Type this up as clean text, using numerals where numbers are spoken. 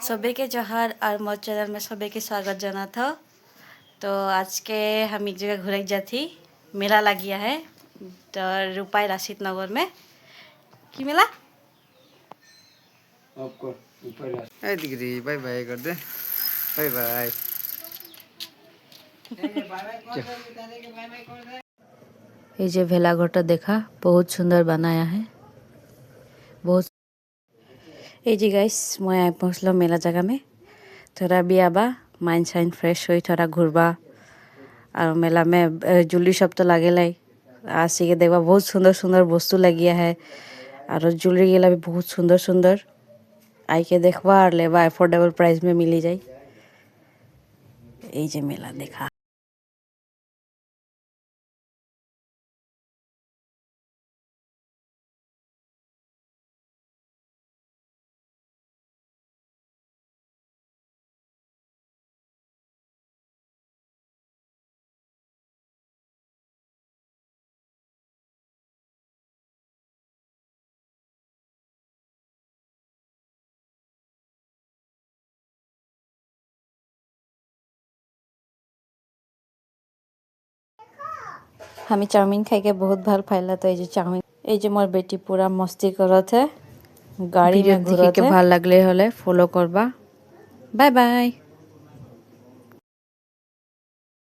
सभी के जोहार और मोर चैनल में सभी के स्वागत जाना था। तो आज के हम एक जगह घूरे जाती मेला लग गया है तो रूपाई राशिद नगर में की मेला दिखरी बाय बाय कर दे बाय बाय। ये जो भेला घोटा देखा बहुत सुंदर बनाया है बहुत। ये जी गाइस मैं पहुँचल मेला जगह में थोड़ा भी आबा माइंड साइंड फ्रेश हो थोड़ा घूरबा और मेला में जुली सब तो लगे आसी के देखा बहुत सुंदर सुंदर वस्तु लगिया है और ज्वेलरी गेला भी बहुत सुंदर सुंदर आई के देखबा और लेबा एफोर्डेबल प्राइस में मिली जाए। ये जे मेला देखा हमें चाउमीन खाई के बहुत भल पाइला। तो ये चाउमीन ये जो मोर बेटी पूरा मस्ती करत है गाड़ी में घूरत है। भल लगले हले फॉलो करबा। Bye bye.